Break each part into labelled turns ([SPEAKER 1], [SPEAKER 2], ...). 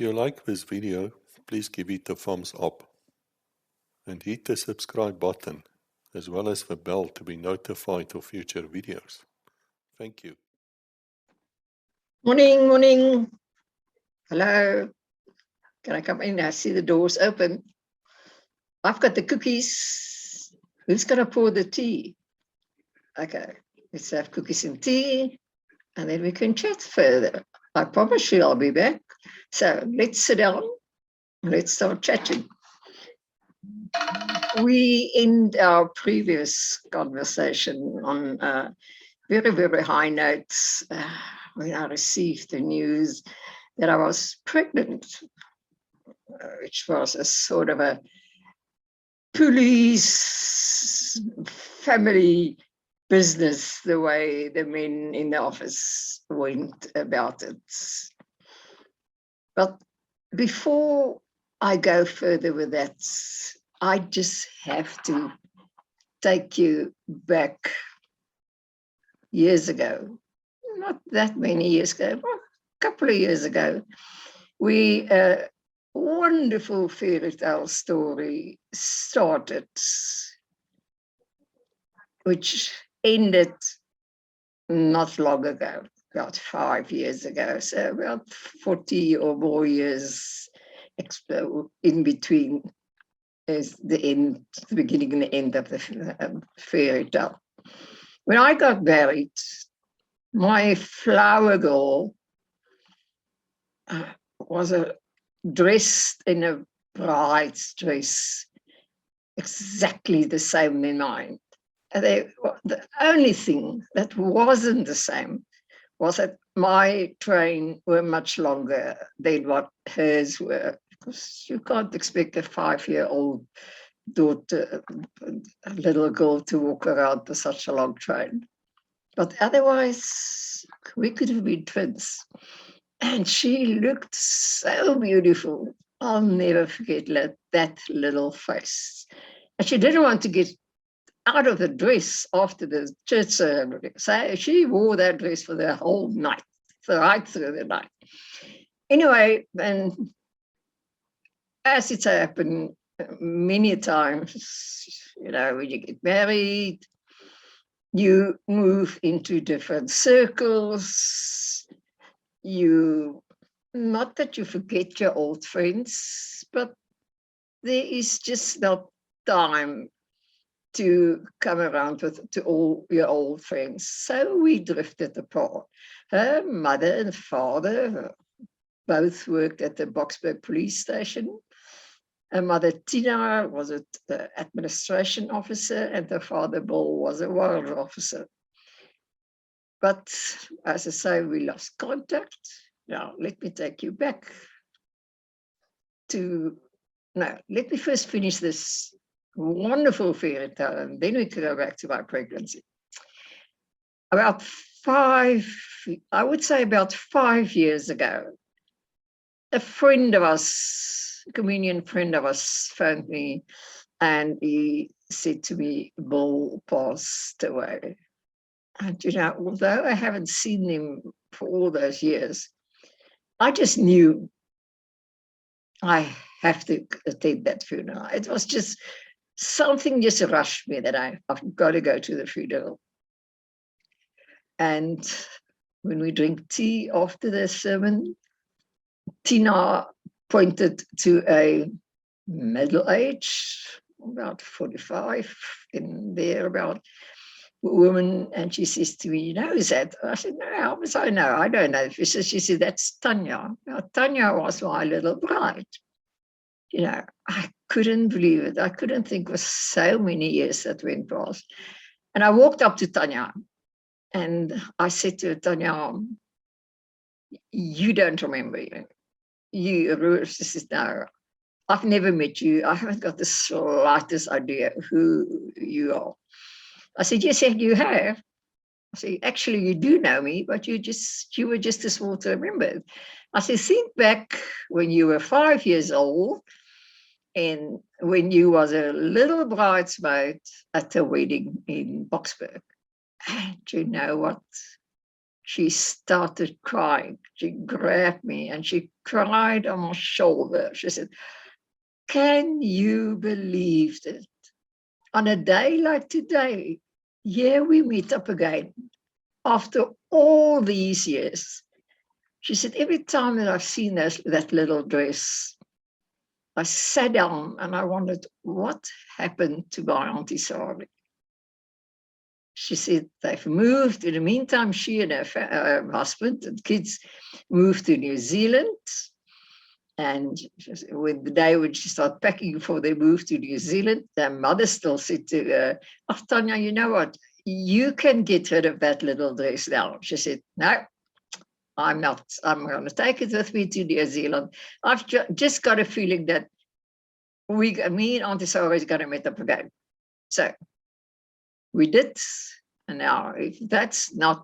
[SPEAKER 1] If you like this video, please give it a thumbs up and hit the subscribe button as well as the bell to be notified of future videos. Thank you.
[SPEAKER 2] Morning, morning. Hello. Can I come in? I see the doors open. I've got the cookies. Who's going to pour the tea? Okay, let's have cookies and tea, and then we can chat further. I promise you I'll be back. So let's sit down. Let's start chatting. We end our previous conversation on very, very high notes when I received the news that I was pregnant, which was a sort of a police family business, the way the men in the office went about it. But before I go further with that, I just have to take you back years ago, not that many years ago, but a couple of years ago. A wonderful fairy tale story started, which ended not long ago, about 5 years ago, so about 40 or more years in between is the beginning and the end of the fairy tale. When I got married, my flower girl was dressed in a bride's dress, exactly the same in mine. And the only thing that wasn't the same was that my train were much longer than what hers were, because you can't expect a 5-year-old daughter, a little girl, to walk around with such a long train. But otherwise, we could have been twins. And she looked so beautiful. I'll never forget that little face. And she didn't want to get out of the dress after the church ceremony. So she wore that dress for the whole night, right through the night. Anyway, and as it's happened many times, when you get married, you move into different circles. Not that you forget your old friends, but there is just not time to come around to all your old friends. So we drifted apart. Her mother and father both worked at the Boksburg police station. Her mother, Tina, was an administration officer, and her father, Bill, was a warrant officer. But as I say, we lost contact. Now, let me take you back let me first finish this wonderful fairy tale, and then we can go back to my pregnancy. About 5 years ago, a friend of us, a communion friend of us, phoned me, and he said to me, Bill passed away. And, although I haven't seen him for all those years, I just knew I have to attend that funeral. It was just something just rushed me that I've got to go to the funeral. And when we drink tea after the sermon, Tina pointed to a middle age, about 45, in there about woman, and she says to me, is that? I said, no, how was I know? I don't know. She said, that's Tanya. Now, Tanya was my little bride. I couldn't believe it. I couldn't think of so many years that went past. And I walked up to Tanya, and I said to her, Tanya, you don't remember. She says, no, I've never met you. I haven't got the slightest idea who you are. I said, yes, you have. I said, actually, you do know me, but you were just too small to remember. I said, think back when you were 5 years old and when you was a little bridesmaid at a wedding in Boksburg. And you know what? she started crying. She grabbed me and she cried on my shoulder. She said, "Can you believe it? On a day like today, here we meet up again after all these years." She said, "Every time that I've seen that little dress, I sat down and I wondered what happened to my Auntie Sarie." She said they've moved. In the meantime, she and her husband and kids moved to New Zealand. And when the day when she started packing before they moved to New Zealand, their mother still said to her, "Oh, Tanya, you know what? You can get rid of that little dress now." She said, "No, I'm not. I'm going to take it with me to New Zealand. I've just got a feeling that me and Auntie Sarah is going to meet up again." So we did. And now, if that's not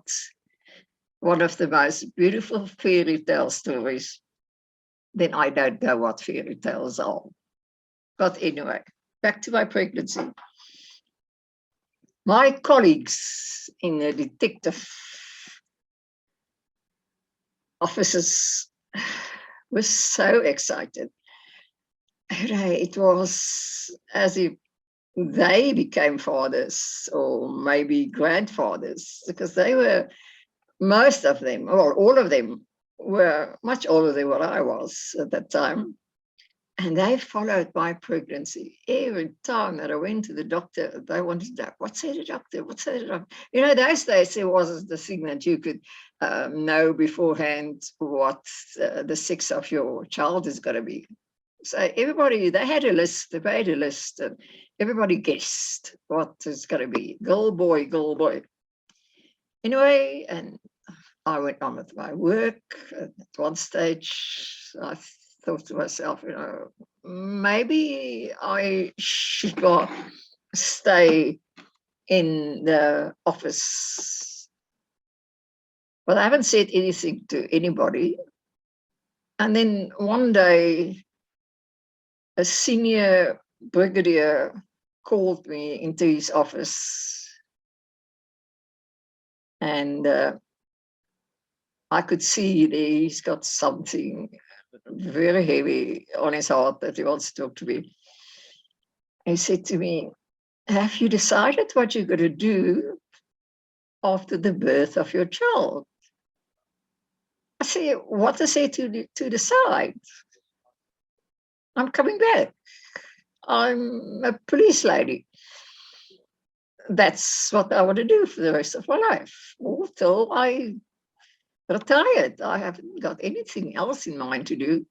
[SPEAKER 2] one of the most beautiful fairy tale stories, then I don't know what fairy tales are. But anyway, back to my pregnancy. My colleagues in the detective offices were so excited. It was as if they became fathers or maybe grandfathers, because they were, most of them, or all of them, were much older than what I was at that time. And they followed my pregnancy. Every time that I went to the doctor, they wanted to know, "What's the doctor? What's the doctor?" You know, those days there wasn't the thing that you could know beforehand what the sex of your child is going to be. So everybody, they had a list, they made a list, and everybody guessed what it's going to be. Girl, boy, girl, boy. Anyway, and I went on with my work. At one stage, I thought to myself, you know, maybe I should stay in the office. But I haven't said anything to anybody. And then one day, a senior brigadier called me into his office, and I could see that he's got something very heavy on his heart that he wants to talk to me. He said to me, "Have you decided what you're going to do after the birth of your child?" I said, "What is there to decide? I'm coming back. I'm a police lady. That's what I want to do for the rest of my life, until I retired. I haven't got anything else in mind to do."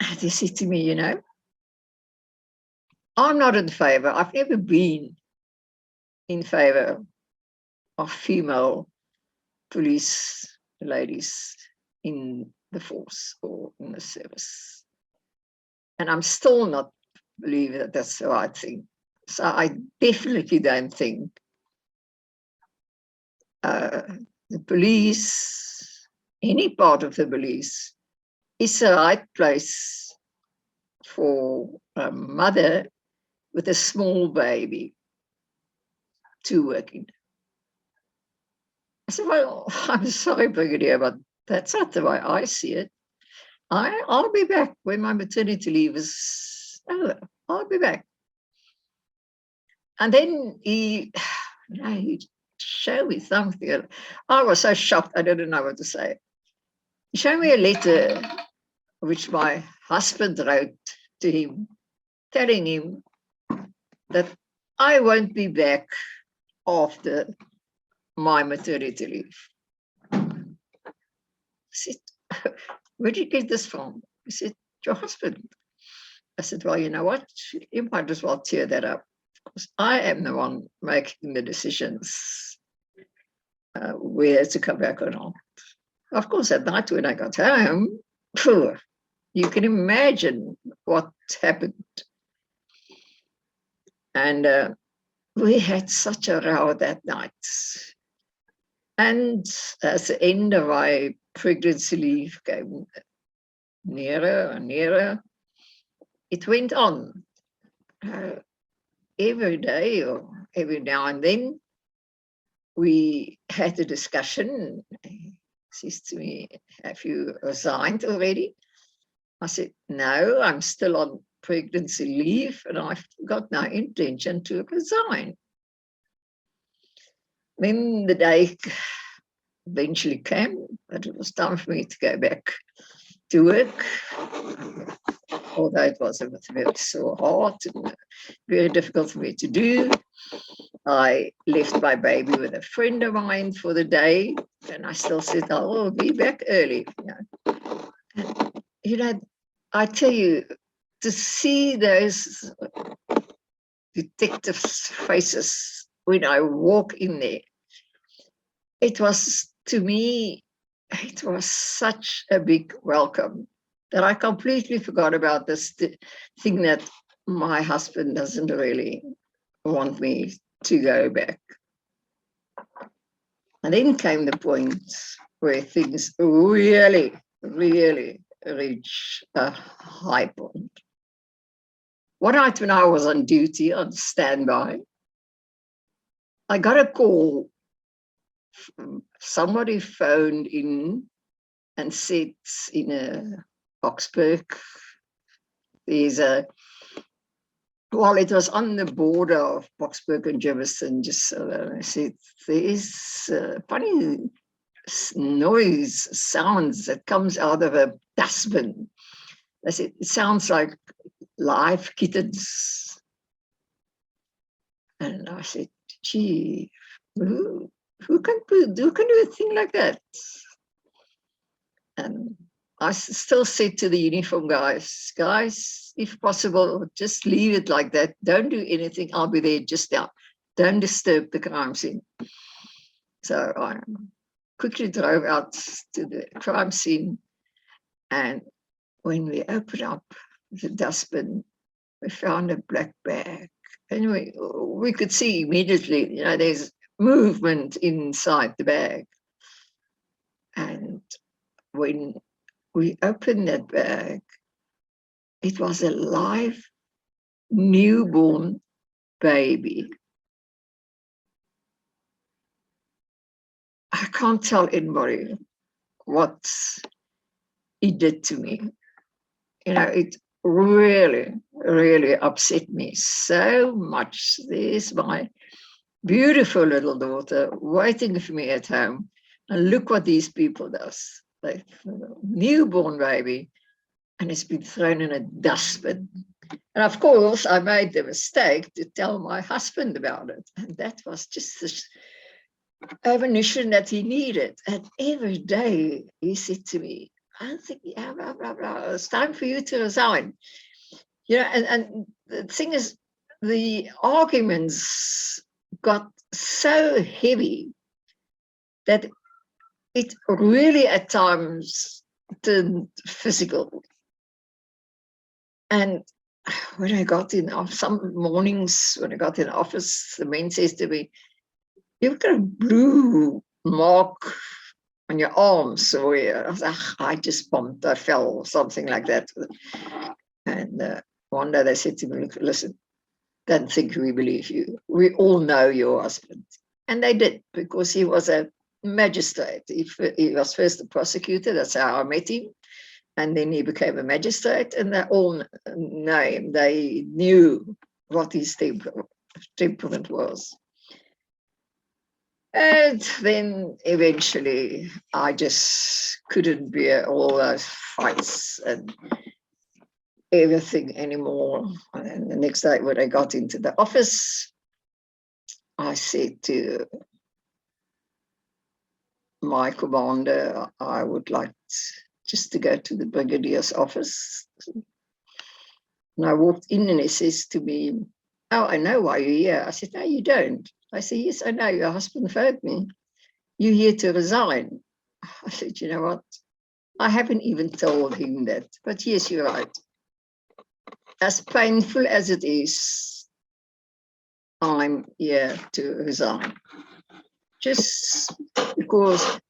[SPEAKER 2] And he said to me, "You know, I'm not in favor. I've never been in favor of female police ladies in the force or in the service. And I'm still not believing that that's the right thing. So I definitely don't think the police, any part of the police, is the right place for a mother with a small baby to work in." I said, "Well, I'm sorry, Brigadier, but that's not the way I see it. I'll be back when my maternity leave is over. I'll be back." And then he showed me something. I was so shocked, I didn't know what to say. He showed me a letter which my husband wrote to him, telling him that I won't be back after my maternity leave. I said, "Where did you get this from?" He said, "Your husband." I said, "Well, you know what? You might as well tear that up, because I am the one making the decisions whether to come back or not." Of course, at night when I got home, you can imagine what happened. And we had such a row that night. And as the end of my pregnancy leave came nearer and nearer, it went on. Every day or every now and then, we had a discussion. He says to me, have you resigned already? I said, no, I'm still on pregnancy leave and I've got no intention to resign. Then the day eventually came that it was time for me to go back to work, although it was very so hard and very difficult for me to do. I left my baby with a friend of mine for the day, and I still said, I will be back early. And, I tell you, to see those detectives' faces when I walk in there, it was, to me, it was such a big welcome that I completely forgot about this thing that my husband doesn't really want me to go back. And then came the point where things really, really reached a high point. One night when I was on duty, on standby, I got a call. Somebody phoned in and said in Boksburg, well, it was on the border of Boksburg and Jefferson, just I said, there's funny noise, sounds that comes out of a dustbin. I said, it sounds like live kittens. And I said, gee, who can do a thing like that? And I still said to the uniform guys, if possible, just leave it like that. Don't do anything. I'll be there just now. Don't disturb the crime scene. So I quickly drove out to the crime scene. And when we opened up the dustbin, we found a black bag. And we could see immediately, there's movement inside the bag. And when we opened that bag, it was a live newborn baby. I can't tell anybody what it did to me. It really, really upset me so much. There's my beautiful little daughter waiting for me at home. And look what these people does. Like newborn baby, and it's been thrown in a dustbin. And of course, I made the mistake to tell my husband about it. And that was just this ammunition that he needed. And every day he said to me, I think, yeah, blah, blah, blah. It's time for you to resign. And the thing is, the arguments got so heavy that it really at times turned physical. And when I got in, some mornings when I got in office, the man says to me, you've got a blue mark on your arms somewhere. I was like, I just bumped, I fell, or something like that. And one day they said to me, listen, don't think we believe you. We all know your husband. And they did, because he was a magistrate. He was first a prosecutor, that's how I met him. And then he became a magistrate, and they all know him. They knew what his temperament was. And then eventually I just couldn't bear all those fights and everything anymore. And the next day when I got into the office, I said to my commander, I would like just to go to the brigadier's office. And I walked in and he says to me, oh, I know why you're here. I said, no, you don't. I said, yes, I know, your husband phoned me. You're here to resign. I said, you know what? I haven't even told him that, but yes, you're right. As painful as it is, I'm here to resign. Just because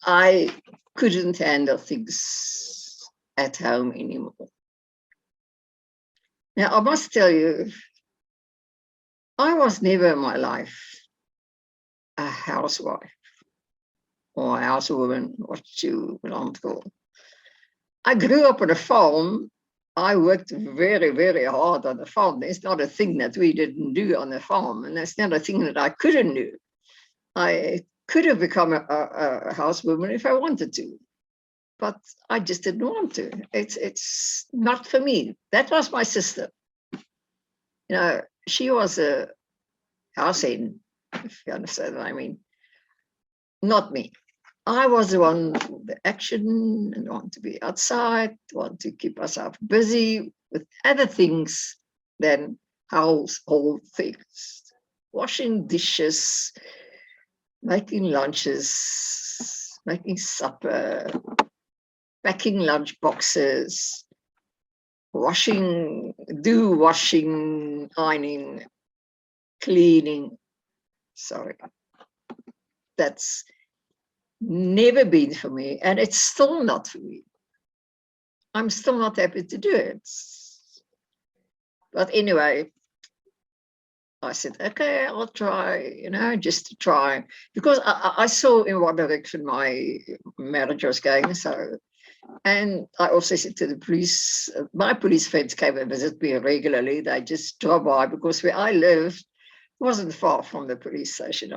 [SPEAKER 2] I couldn't handle things at home anymore. Now, I must tell you, I was never in my life a housewife or a housewoman, what you want to call. I grew up on a farm. I worked very, very hard on the farm. There's not a thing that we didn't do on the farm, and there's not a thing that I couldn't do. I could have become a housewoman if I wanted to, but I just didn't want to. It's not for me. That was my sister. You know, she was a house hen, if you understand what I mean. Not me. I was the one with the action and want to be outside, want to keep myself busy with other things than household things. Washing dishes, making lunches, making supper, packing lunch boxes, washing, ironing, cleaning. Sorry. That's never been for me, and it's still not for me. I'm still not happy to do it. But anyway, I said, okay, I'll try, just to try. Because I saw in what direction my marriage was going. So, and I also said to the police, my police friends came and visit me regularly. They just drove by because where I lived wasn't far from the police station.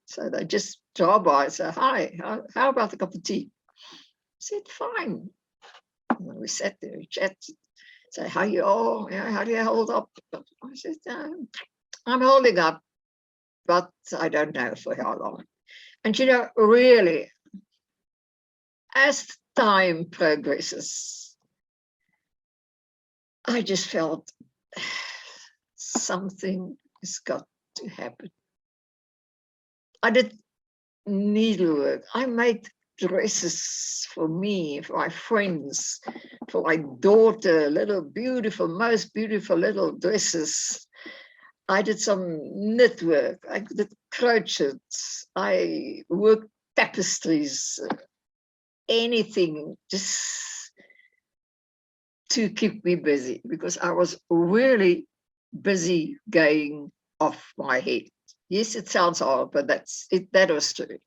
[SPEAKER 2] So they just drove by and said, hi, how about a cup of tea? I said, fine. And we sat there, we chatted, say, how you all, how do you hold up? I said, I'm holding up, but I don't know for how long. And really, as time progresses, I just felt something has got to happen. I did needlework. I made dresses for me, for my friends, for my daughter, most beautiful little dresses. I did some knitwork. I did crochets. I worked tapestries, anything just to keep me busy, because I was really busy going off my head. Yes, it sounds hard, but that was true.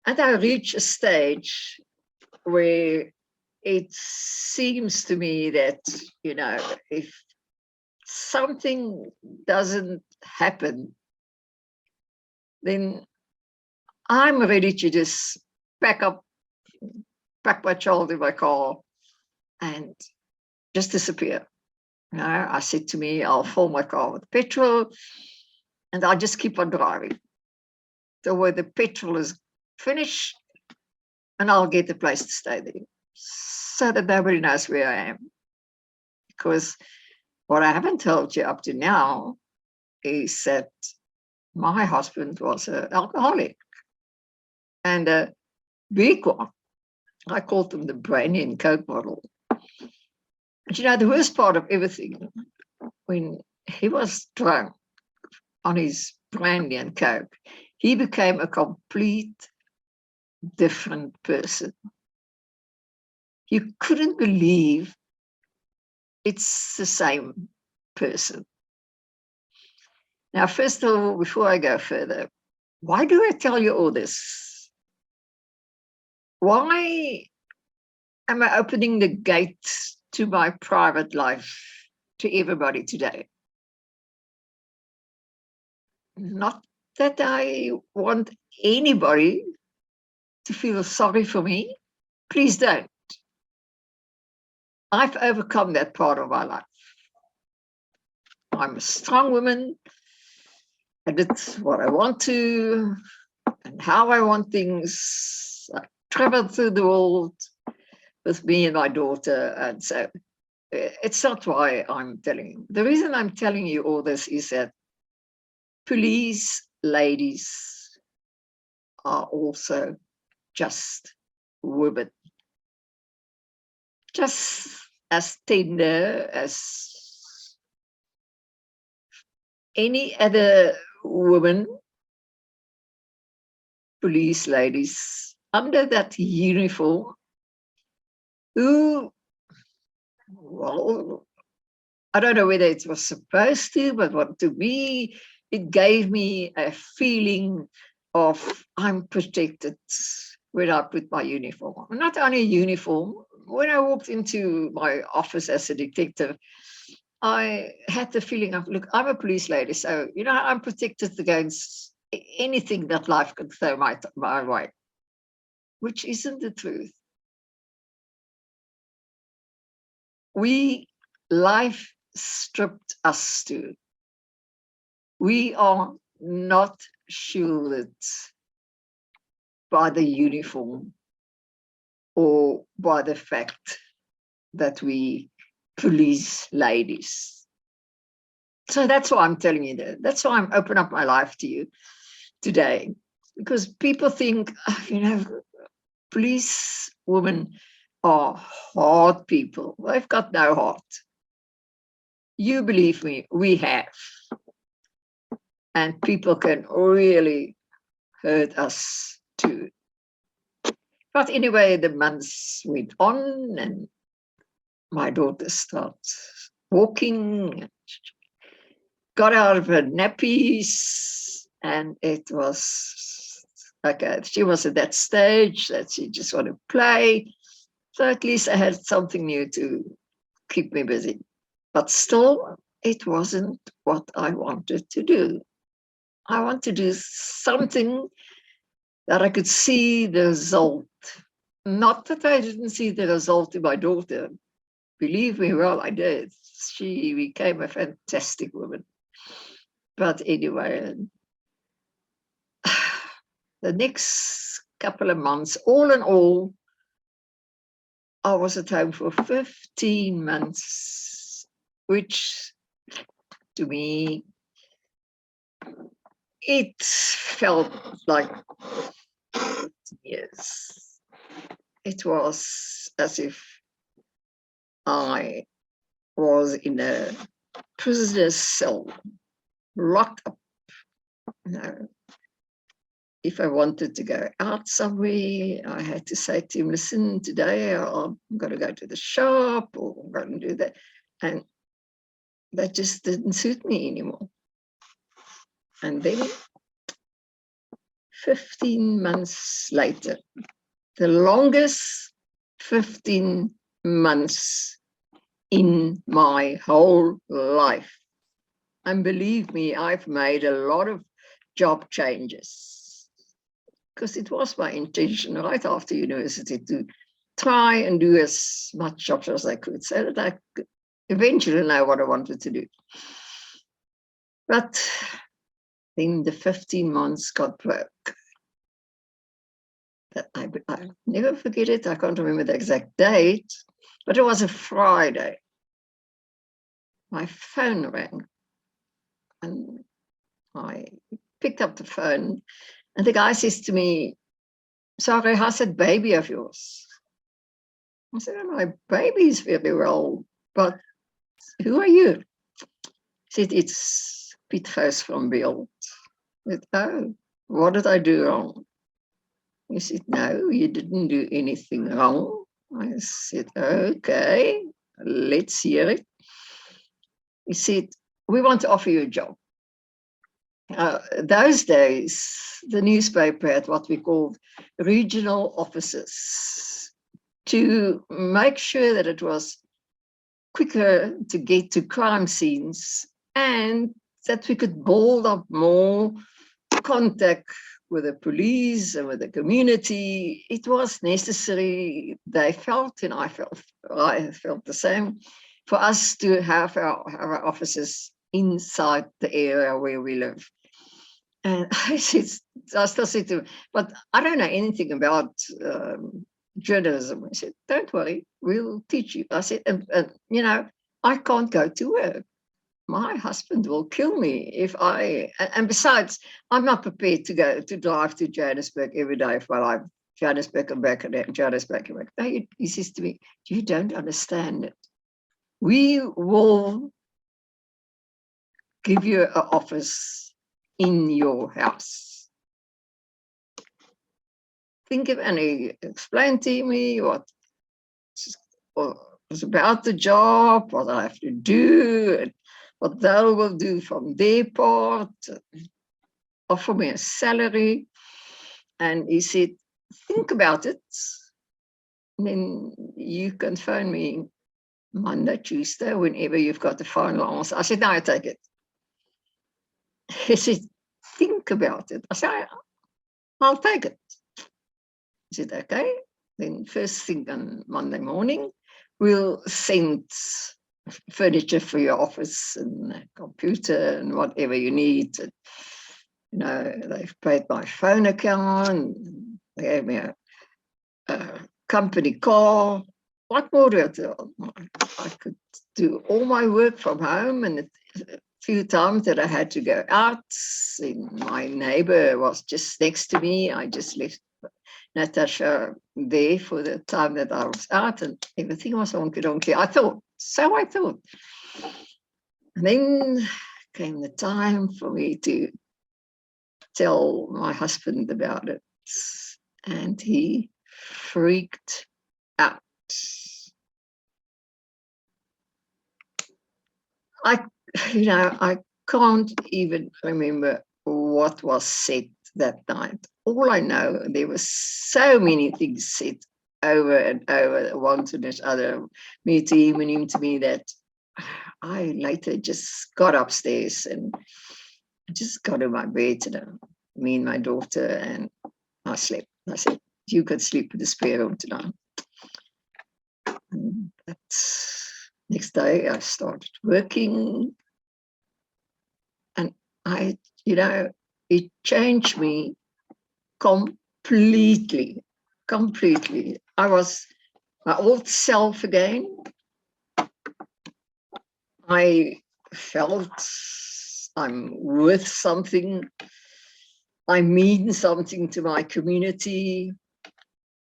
[SPEAKER 2] And I reached a stage where it seems to me that, if something doesn't happen, then I'm ready to just pack my child in my car and just disappear. I said to me, I'll fill my car with petrol and I'll just keep on driving. So where the petrol is finished, and I'll get a place to stay there so that nobody knows where I am. Because what I haven't told you up to now is that my husband was an alcoholic, and a big one. I called him the brandy and Coke model. And the worst part of everything, when he was drunk on his brandy and Coke, he became a complete different person. You couldn't believe it's the same person. Now, first of all, before I go further, why do I tell you all this? Why am I opening the gates to my private life to everybody today? Not that I want anybody to feel sorry for me. Please don't. I've overcome that part of my life. I'm a strong woman. I did what I want to and how I want things. I traveled through the world with me and my daughter. And so it's not why I'm telling you. The reason I'm telling you all this is that police ladies are also just women. Just as tender as any other woman, police ladies under that uniform who, well, I don't know whether it was supposed to, but what to me, it gave me a feeling of I'm protected when I put my uniform on. Not only uniform, when I walked into my office as a detective, I had the feeling of, look, I'm a police lady, so, I'm protected against anything that life could throw my way, which isn't the truth. Life stripped us to. We are not shielded by the uniform or by the fact that we police ladies. So that's why I'm telling you that. That's why I'm opening up my life to you today. Because people think, police women are hard people. They've got no heart. You believe me, we have. And people can really hurt us too. But anyway, the months went on and my daughter started walking, got out of her nappies, and it was okay. She was at that stage that she just wanted to play. So at least I had something new to keep me busy. But still, it wasn't what I wanted to do. I want to do something that I could see the result. Not that I didn't see the result in my daughter. Believe me, well, I did. She became a fantastic woman. But anyway, the next couple of months, all in all, I was at home for 15 months, which to me, it felt like years. It was as if I was in a prisoner's cell, locked up. If I wanted to go out somewhere, I had to say to him, listen, today I'm going to go to the shop or I'm going to do that. And that just didn't suit me anymore. And then 15 months later, the longest 15 months in my whole life. And believe me, I've made a lot of job changes because it was my intention right after university to try and do as much jobs as I could so that I could eventually know what I wanted to do. But then the 15 months got broke. I never forget it. I can't remember the exact date, but it was a Friday. My phone rang and I picked up the phone and the guy says to me, Sarie, how's that baby of yours? I said, oh, my baby's very well, but who are you? He said, it's Piet Gous from Beeld. I said, oh, what did I do wrong? He said, no, you didn't do anything wrong. I said, okay, let's hear it. He said, we want to offer you a job. Those days, the newspaper had what we called regional offices to make sure that it was quicker to get to crime scenes and that we could build up more contact with the police and with the community. It was necessary, they felt, and I felt the same, for us to have our offices inside the area where we live. And I still said to him, but I don't know anything about journalism. I said, don't worry, we'll teach you. I said, and I can't go to work. My husband will kill me if and besides, I'm not prepared to drive to Johannesburg every day of my life. Johannesburg and back, and Johannesburg and back. No, he says to me, you don't understand it. We will give you an office in your house. Think of, and he explained to me what was about the job, what I have to do. what they will do from their part, offer me a salary. And he said, think about it. And then you can phone me Monday, Tuesday, whenever you've got the final answer. I said, no, I take it. He said, think about it. I said, I'll take it. He said, okay. Then first thing on Monday morning, we'll send furniture for your office and a computer and whatever you need. And, you know, they've paid my phone account. They gave me a company car. What more do I do? I could do all my work from home, and a few times that I had to go out, my neighbor was just next to me. I just left Natasja there for the time that I was out, and everything was honky-donkey. I thought. And then came the time for me to tell my husband about it, and he freaked out. I can't even remember what was said that night. All I know, there were so many things said over and over, one to each other, me to him and him to me, that I later just got upstairs and just got in my bed, me and my daughter, and I slept. I said, you could sleep in the spare room tonight. And next day I started working, and it changed me completely. I was my old self again. I felt I'm worth something. I mean something to my community.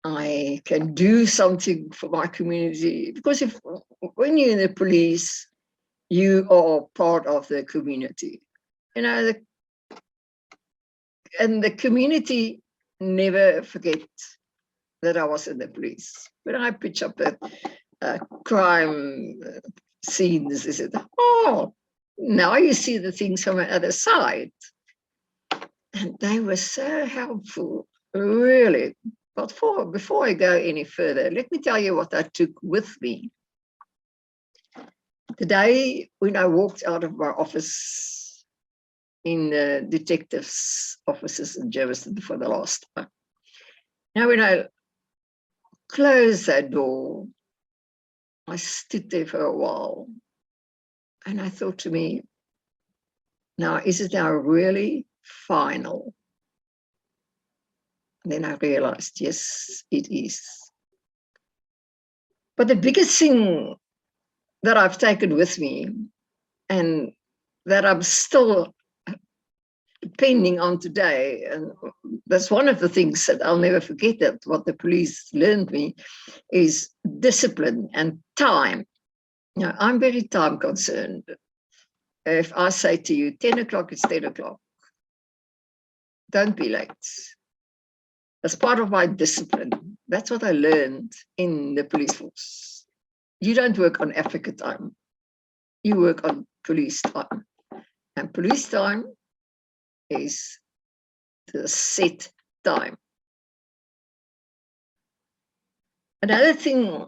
[SPEAKER 2] I can do something for my community, because when you're in the police, you are part of the community, and the community never forget that I was in the police. When I pitch up a crime scenes, they said, oh, now you see the things from the other side. And they were so helpful, really. But before I go any further, let me tell you what I took with me. The day when I walked out of my office in the detectives' offices in Germiston for the last time. Now, when I closed that door, I stood there for a while, and I thought to me, now, is it now really final? And then I realized, yes, it is. But the biggest thing that I've taken with me, and that I'm still depending on today, and that's one of the things that I'll never forget, that what the police learned me, is discipline and time. Now, I'm very time concerned. If I say to you, 10 o'clock, it's 10 o'clock. Don't be late. As part of my discipline, that's what I learned in the police force. You don't work on Africa time. You work on police time. And police time is the set time. Another thing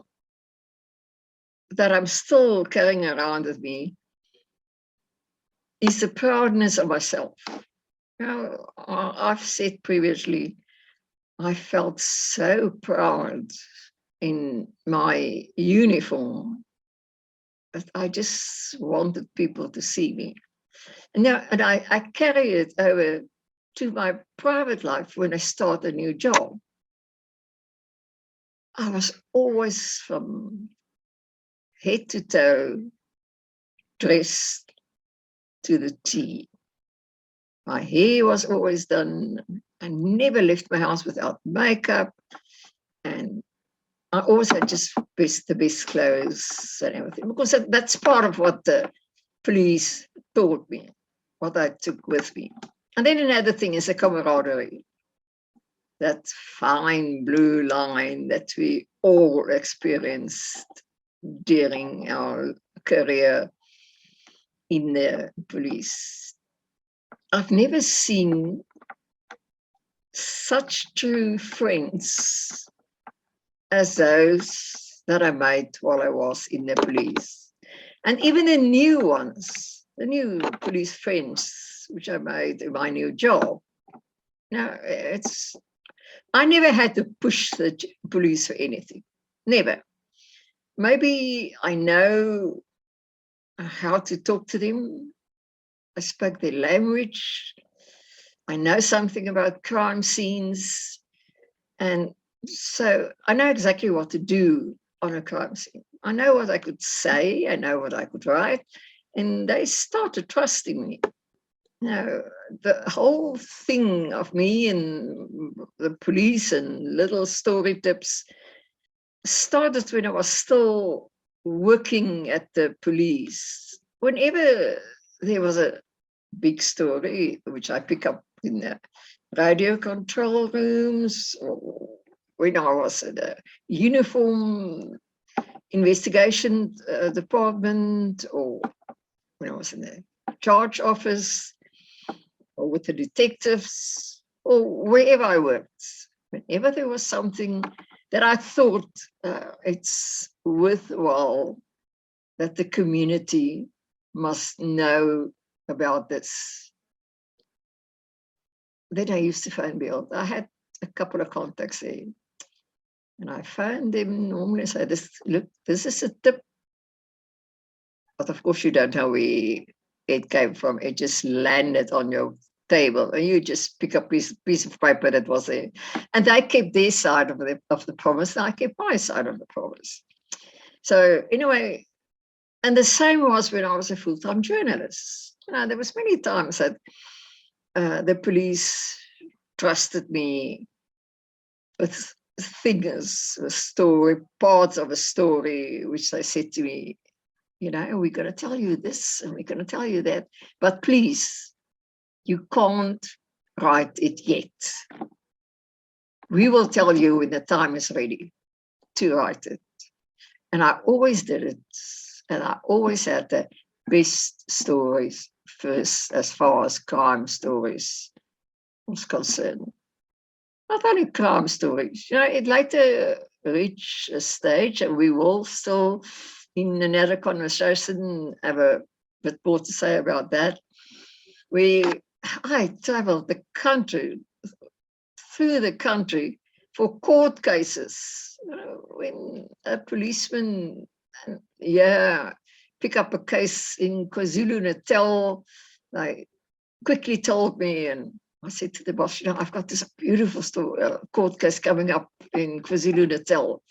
[SPEAKER 2] that I'm still carrying around with me is the proudness of myself. Now, I've said previously, I felt so proud in my uniform that I just wanted people to see me. And I carry it over to my private life. When I start a new job, I was always from head to toe dressed to the T. My hair was always done. I never left my house without makeup, and I always had just the best clothes and everything, because that's part of what the police taught me, what I took with me. And then another thing is the camaraderie, that fine blue line that we all experienced during our career. in the police. I've never seen such true friends as those that I made while I was in the police. And even the new ones, the new police friends, which I made in my new job. Now, I never had to push the police for anything. Never. Maybe I know how to talk to them. I spoke their language. I know something about crime scenes. And so I know exactly what to do on a crime scene. I know what I could say. I know what I could write. And they started trusting me. Now, the whole thing of me and the police and little story tips started when I was still working at the police. Whenever there was a big story, which I pick up in the radio control rooms, or when I was at a uniform investigation department, or when I was in the charge office, or with the detectives, or wherever I worked, whenever there was something that I thought it's worthwhile that the community must know about this, then I used to phone Bill. I had a couple of contacts there, and I phoned them normally and said, look, this is a tip. But of course, you don't know where it came from. It just landed on your table, and you just pick up this piece of paper that was there. And they kept their side of the promise, and I kept my side of the promise. So anyway, and the same was when I was a full-time journalist. There was many times that the police trusted me with things, a story, parts of a story, which they said to me, we're going to tell you this and we're going to tell you that, but please, you can't write it yet. We will tell you when the time is ready to write it. And I always did it. And I always had the best stories first, as far as crime stories was concerned. Not only crime stories, it later reached a stage, and we will still, in another conversation, have a bit more to say about that. I traveled through the country for court cases. When a policeman, pick up a case in KwaZulu-Natal, they quickly told me, and I said to the boss, I've got this beautiful court case coming up in KwaZulu-Natal.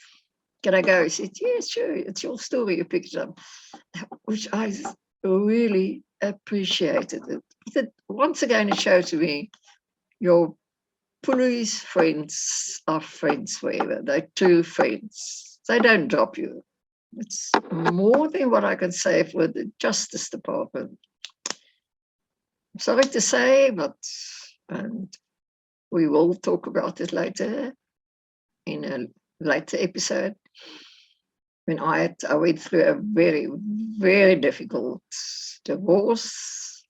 [SPEAKER 2] Can I go? He said, yes, sure, it's your story, you picked it up, which I really appreciated. Once again, it showed to me your police friends are friends forever. They're true friends. They don't drop you. It's more than what I can say for the Justice Department. I'm sorry to say, but we will talk about it later in a later episode. When I went through a very, very difficult divorce.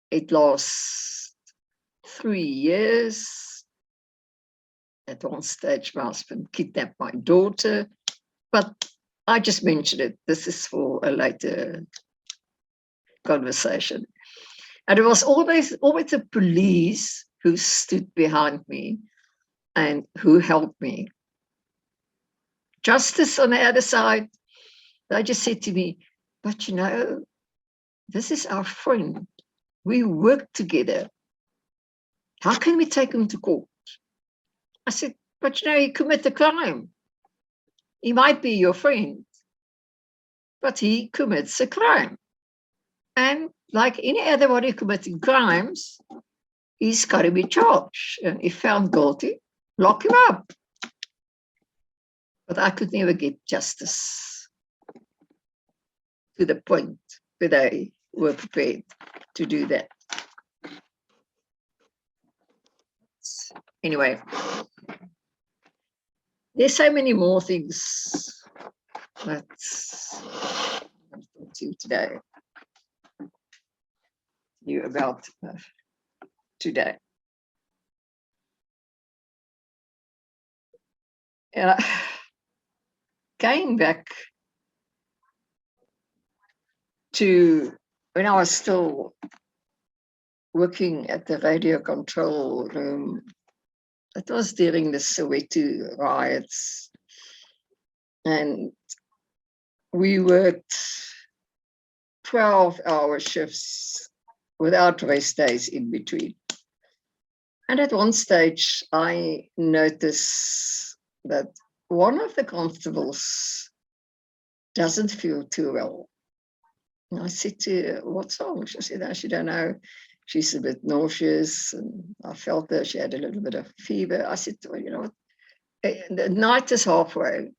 [SPEAKER 2] It lasted 3 years. At one stage, my husband kidnapped my daughter, but I just mentioned it. This is for a later conversation. And it was always the police who stood behind me and who helped me. Justice on the other side, they just said to me, but this is our friend. We work together. How can we take him to court? I said, but he committed a crime. He might be your friend, but he commits a crime. And like any other body committing crimes, he's got to be charged. And if found guilty, lock him up. But I could never get justice to the point where they were prepared to do that. Anyway, there's so many more things that I'll talk to you today. you about today. And I came back to when I was still working at the radio control room. It was during the Soweto riots, and we worked 12-hour shifts without rest days in between. And at one stage, I noticed that one of the constables doesn't feel too well. And I said to her, "What's wrong?" She said, "I don't know. She's a bit nauseous." And I felt that she had a little bit of fever. I said, "Well, you know what? The night is halfway.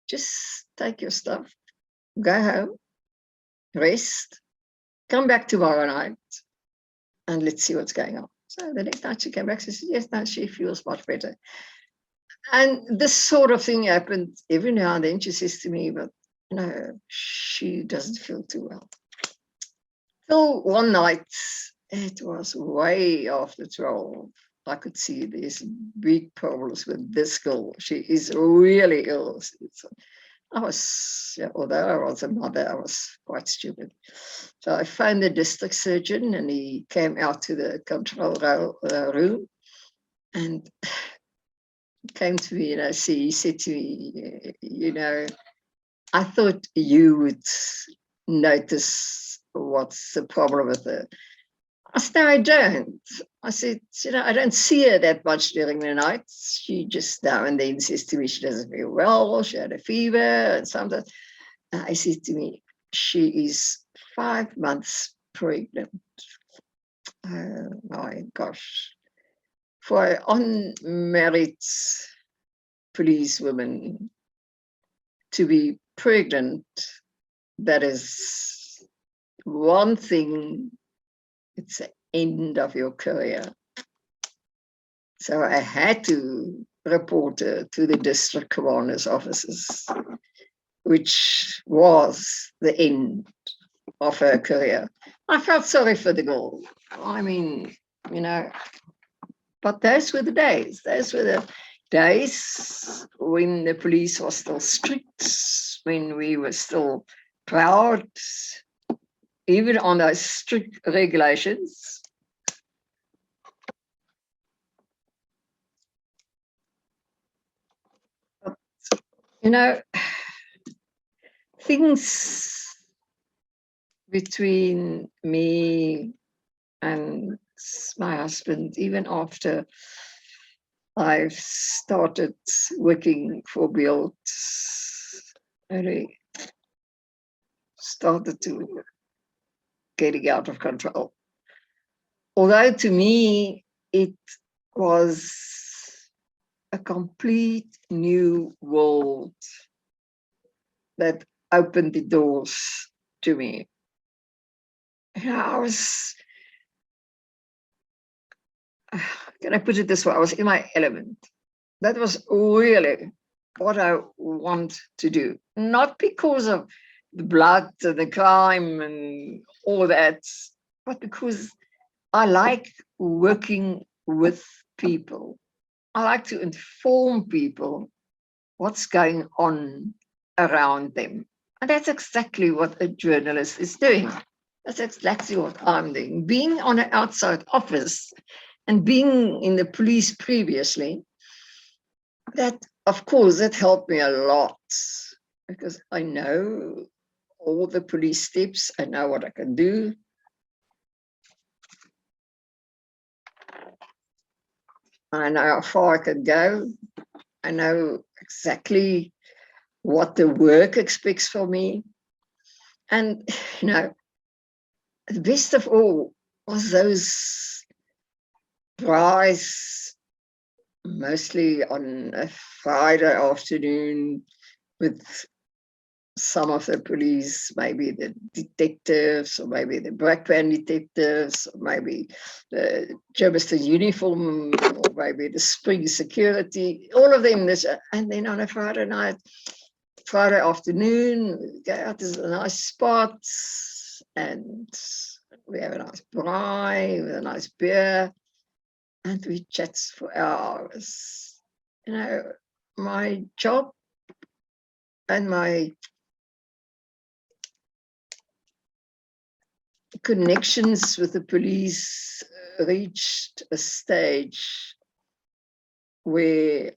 [SPEAKER 2] Just take your stuff, go home, rest, come back tomorrow night, and let's see what's going on." So the next night she came back, she said, "Yes, now she feels much better." And this sort of thing happened every now and then. She says to me, "But no, she doesn't feel too well." Till one night, it was way after 12. I could see there's big problems with this girl. She is really ill. I was, although I was a mother, I was quite stupid. So I phoned the district surgeon, and he came out to the control room and came to me, he said to me, "I thought you would notice what's the problem with her." I said, "No, I don't." I said, "I don't see her that much during the night. She just now and then says to me she doesn't feel well, she had a fever and something." I said to me, "She is 5 months pregnant." Oh my gosh. For an unmarried policewoman to be pregnant, that is one thing. It's the end of your career. So I had to report her to the district commander's offices, which was the end of her career. I felt sorry for the girl. I mean, but those were the days. Those were the days when the police was still strict, when we were still proud, even on those strict regulations. Things between me and my husband, even after I've started working for Build, really started to getting out of control. Although to me, it was a complete new world that opened the doors to me. I was, can I put it this way? I was in my element. That was really what I want to do. Not because of the blood and the crime and all that, but because I like working with people. I like to inform people what's going on around them. And that's exactly what a journalist is doing. That's exactly what I'm doing. Being on an outside office and being in the police previously, that, of course, that helped me a lot because I know all the police steps. I know what I can do. I know how far I can go. I know exactly what the work expects from me. And, the best of all was those drives, mostly on a Friday afternoon with some of the police, maybe the detectives, or maybe the black van detectives, or maybe the Germiston uniform, or maybe the spring security, all of them. And then on a Friday night, Friday afternoon, we go out to a nice spot and we have a nice braai with a nice beer, and we chat for hours. My job and my connections with the police reached a stage where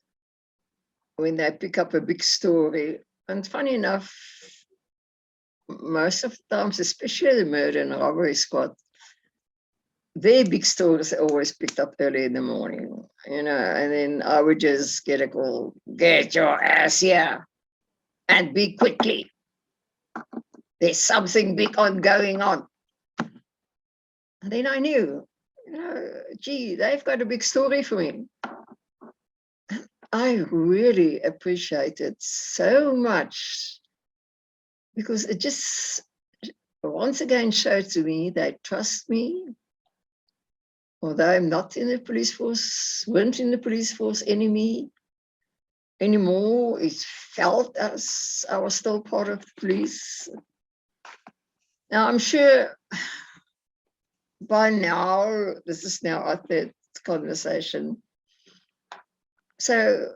[SPEAKER 2] when they pick up a big story, and funny enough, most of the times, especially the murder and robbery squad, their big stories are always picked up early in the morning, and then I would just get a call, get your ass here and be quickly. There's something big going on. And then I knew, gee, they've got a big story for me. I really appreciate it so much because it just once again showed to me they trust me. Although I'm not in the police force, weren't in the police force anymore, it felt as I was still part of the police. Now, I'm sure by now, this is now our third conversation. So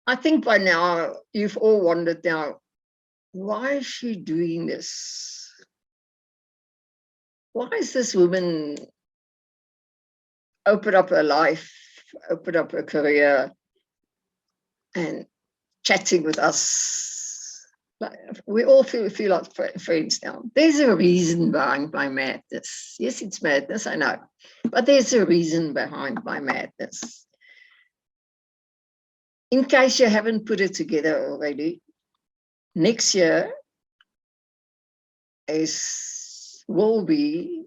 [SPEAKER 2] I think by now, you've all wondered now, why is she doing this? Why is this woman open up her life, open up her career, and chatting with us? We all feel like friends now. There's a reason behind my madness. Yes, it's madness, I know. But there's a reason behind my madness. In case you haven't put it together already, next year will be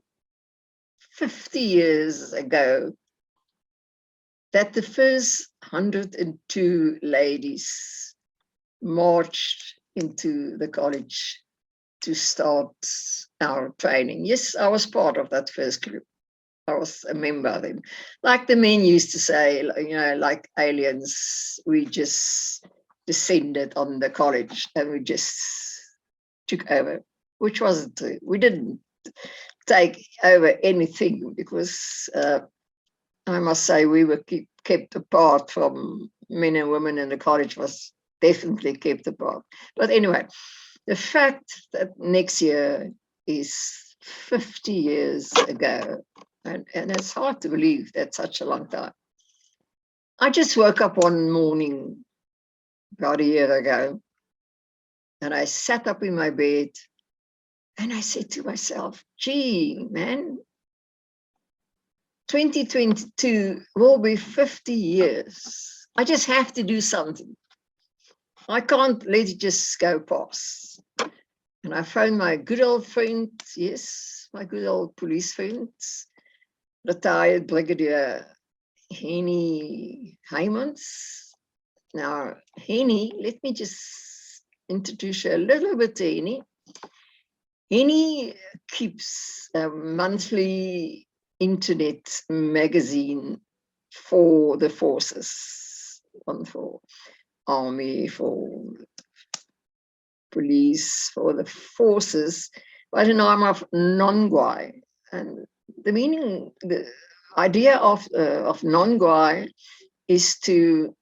[SPEAKER 2] 50 years ago that the first 102 ladies marched into the college to start our training. Yes, I was part of that first group. I was a member of them. Like the men used to say, like aliens, we just descended on the college and we just took over, which wasn't true. We didn't take over anything because I must say we were kept apart from men and women, and the college was definitely kept apart. But anyway, the fact that next year is 50 years ago, and it's hard to believe that's such a long time. I just woke up one morning about a year ago, and I sat up in my bed, and I said to myself, gee, man, 2022 will be 50 years. I just have to do something. I can't let it just go past. And I phoned my good old friend, yes, my good old police friends, retired Brigadier Henny Heymans. Now, Henny, let me just introduce you a little bit to Henny. Henny keeps a monthly internet magazine for the forces, one for army, for police, for the forces, by the name of non-Gwai. And the meaning, the idea of non-Gwai is to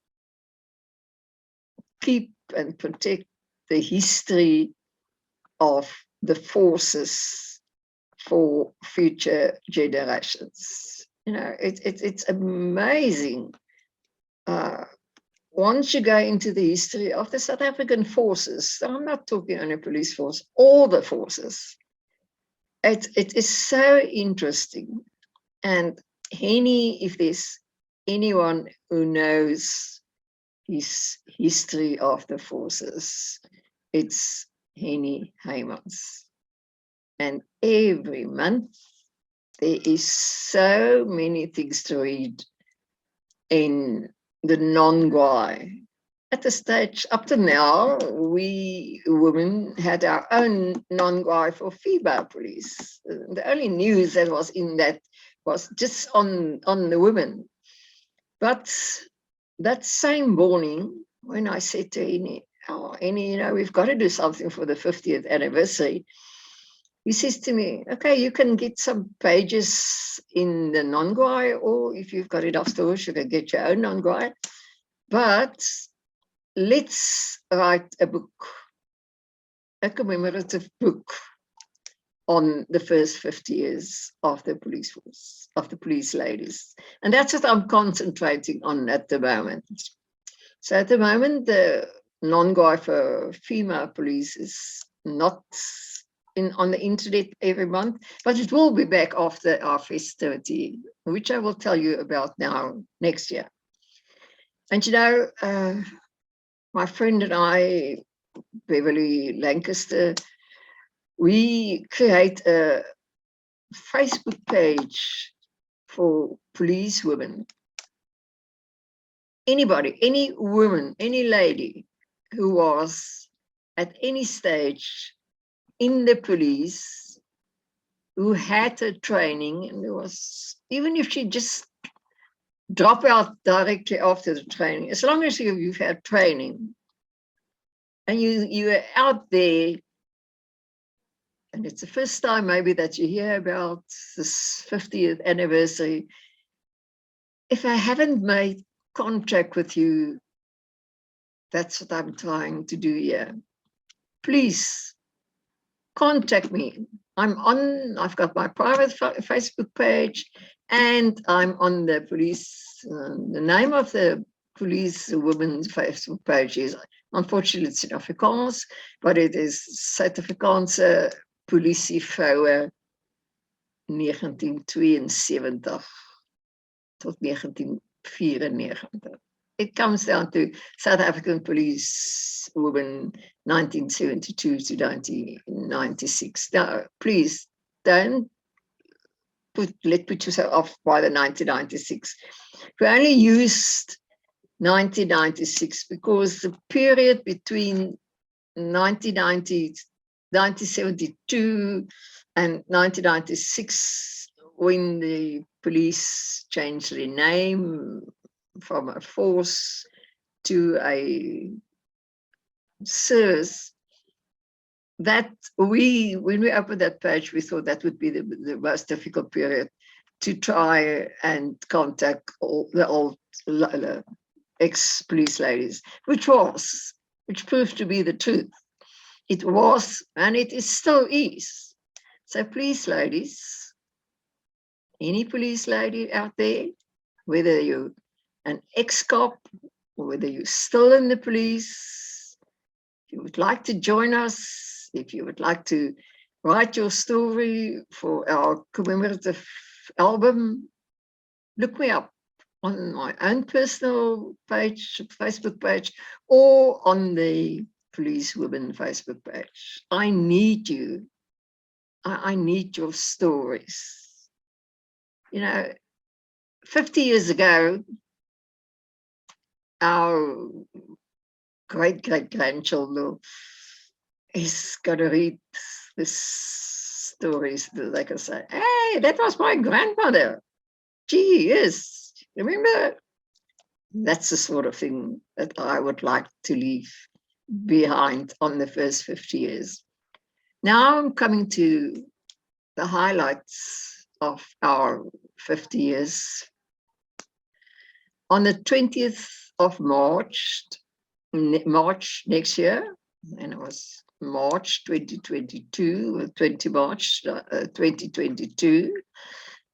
[SPEAKER 2] keep and protect the history of the forces for future generations. It's amazing. Once you go into the history of the South African forces, I'm not talking only police force, all the forces. It is so interesting. And Henny, if there's anyone who knows his history of the forces, it's Henny Heymans. And every month, there is so many things to read in the non-Gwai. At the stage up to now, we women had our own non-Gwai for female police. The only news that was in that was just on the women. But that same morning, when I said to Henny, we've got to do something for the 50th anniversary, he says to me, okay, you can get some pages in the non-guai, or if you've got enough storage, you can get your own non-guai. But let's write a book, a commemorative book on the first 50 years of the police force, of the police ladies. And that's what I'm concentrating on at the moment. So at the moment, the non-guai for female police is not on the internet every month, but it will be back after our festivity, which I will tell you about now next year. And you know, my friend and I, Beverly Lancaster, we create a Facebook page for police women. Anybody, any woman, any lady who was at any stage in the police, who had a training, and there was, even if she just drop out directly after the training, as long as you've had training and you are out there, and it's the first time maybe that you hear about this 50th anniversary, if I haven't made contact with you, that's what I'm trying to do here. Please contact me. I've got my private Facebook page, and I'm on the police. The name of the police women's Facebook page is, unfortunately, it's in Afrikaans, but it is Suid-Afrikaanse Polisievroue 1972 tot 1994. It comes down to South African police women 1972 to 1996. Now, please don't let put yourself off by the 1996. We only used 1996 because the period between 1972 and 1996, when the police changed their name from a force to a service, that when we opened that page, we thought that would be the most difficult period to try and contact all the old ex-police ladies, which proved to be the truth. It was, and it is still is. So police ladies, any police lady out there, whether you're an ex-cop or whether you're still in the police, if you would like to join us, if you would like to write your story for our commemorative album, look me up on my own personal page, Facebook page, or on the Police Women Facebook page. I need you. I need your stories. You know, 50 years ago, our great-great-grandchildren is going to read these stories. They can say, hey, that was my grandmother. Gee, yes. Remember? That's the sort of thing that I would like to leave behind on the first 50 years. Now I'm coming to the highlights of our 50 years. On the 20th of March next year, and it was March 2022, 20 March 2022,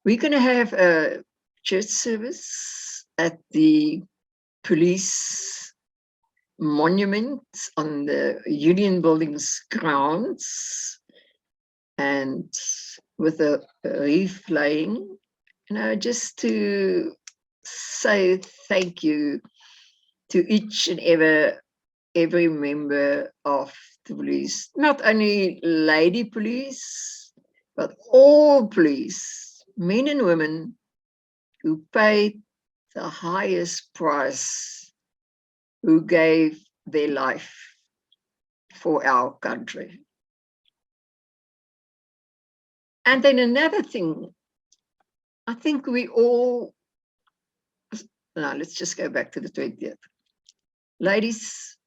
[SPEAKER 2] we're going to have a church service at the police monument on the Union Building's grounds, and with a wreath laying, just to say thank you to each and every member of the police, not only lady police, but all police, men and women who paid the highest price, who gave their life for our country. And then another thing, I think we all, now let's just go back to the 20th. Ladies,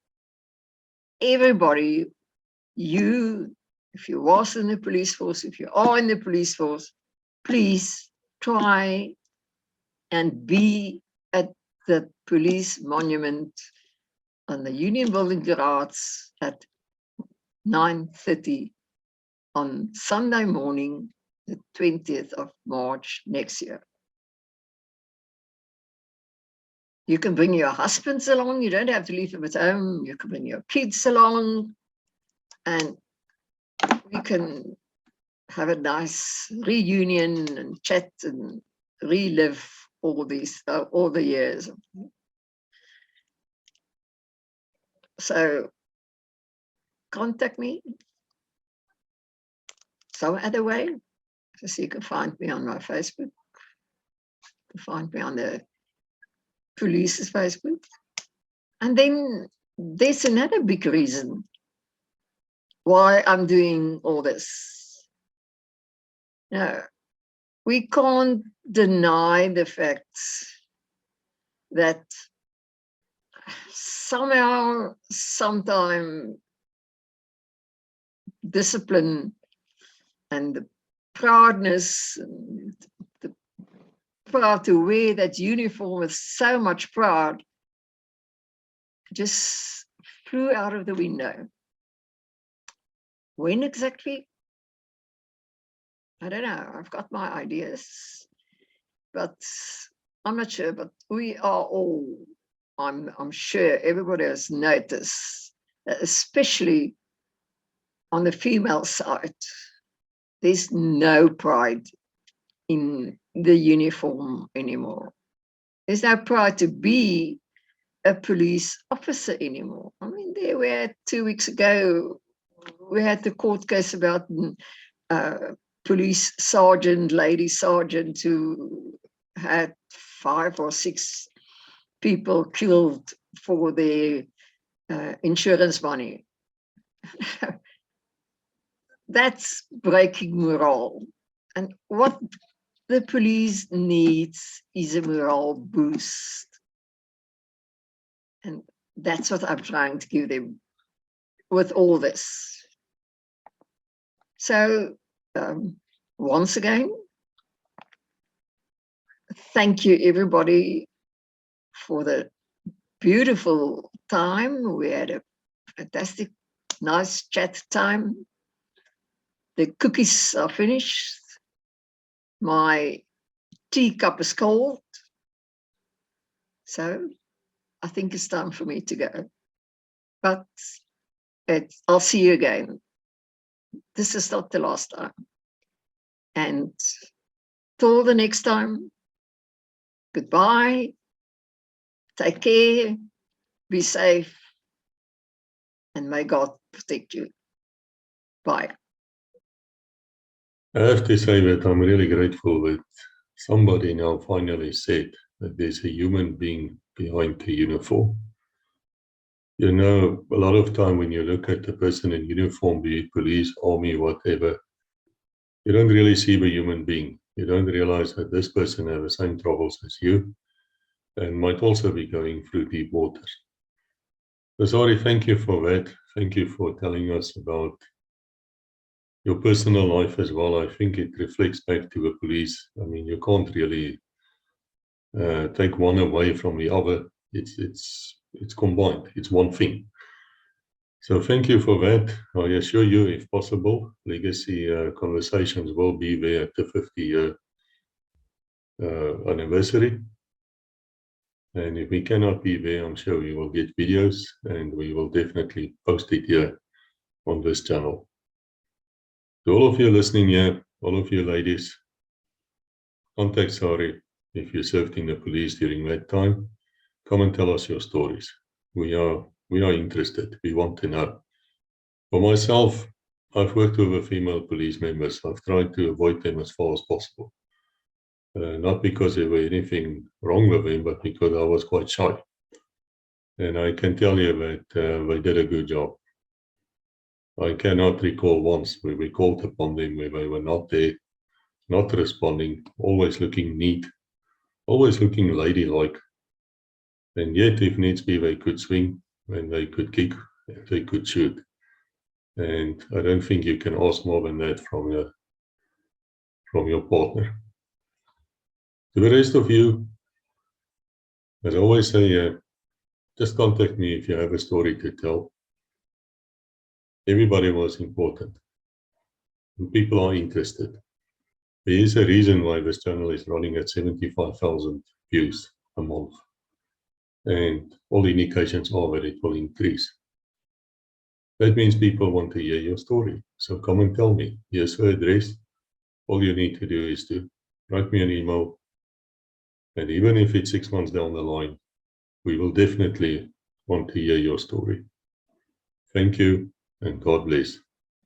[SPEAKER 2] everybody, you if you was in the police force, if you are in the police force, please try and be at the police monument on the Union Building garage at 9:30 on Sunday morning, the 20th of March next year. You can bring your husbands along. You don't have to leave them at home. You can bring your kids along, and we can have a nice reunion and chat and relive all the years. So contact me some other way. So you can find me on my Facebook. You can find me on the police's Facebook. And then there's another big reason why I'm doing all this. Now, we can't deny the fact that somehow, sometime, discipline and the proudness, and the proud to wear that uniform with so much pride, just flew out of the window. When exactly? I don't know. I've got my ideas, but I'm not sure. But we are all, I'm sure everybody has noticed that, especially on the female side, there's no pride in the uniform anymore. There's no pride to be a police officer anymore. I mean, there were 2 weeks ago, we had the court case about police sergeant, lady sergeant, who had 5 or 6 people killed for their insurance money. That's breaking morale. And what the police needs is a morale boost. And that's what I'm trying to give them with all this. So once again, thank you everybody for the beautiful time. We had a fantastic, nice chat time. The cookies are finished. My teacup is cold. So I think it's time for me to go. But I'll see you again. This is not the last time. And till the next time, goodbye. Take care. Be safe. And may God protect you. Bye.
[SPEAKER 1] I have to say that I'm really grateful that somebody now finally said that there's a human being behind the uniform. You know, a lot of time when you look at the person in uniform, be it police, army, whatever, you don't really see the human being. You don't realize that this person has the same troubles as you and might also be going through deep waters. So Sarie, thank you for that. Thank you for telling us about your personal life as well. I think it reflects back to the police. I mean, you can't really take one away from the other. It's combined. It's one thing. So thank you for that. I assure you, if possible, Legacy Conversations will be there at the 50-year anniversary. And if we cannot be there, I'm sure we will get videos and we will definitely post it here on this channel. To all of you listening here, all of you ladies, contact Sarie if you served in the police during that time. Come and tell us your stories. We are interested. We want to know. For myself, I've worked with the female police members. I've tried to avoid them as far as possible. Not because there were anything wrong with them, but because I was quite shy. And I can tell you that they did a good job. I cannot recall once where we called upon them where they were not there, not responding, always looking neat, always looking ladylike. And yet, if needs be, they could swing, and they could kick, they could shoot. And I don't think you can ask more than that from your partner. To the rest of you, as I always say, just contact me if you have a story to tell. Everybody was important. And people are interested. There is a reason why this channel is running at 75,000 views a month. And all indications are that it will increase. That means people want to hear your story. So come and tell me. Here's the address. All you need to do is to write me an email. And even if it's 6 months down the line, we will definitely want to hear your story. Thank you, and God bless.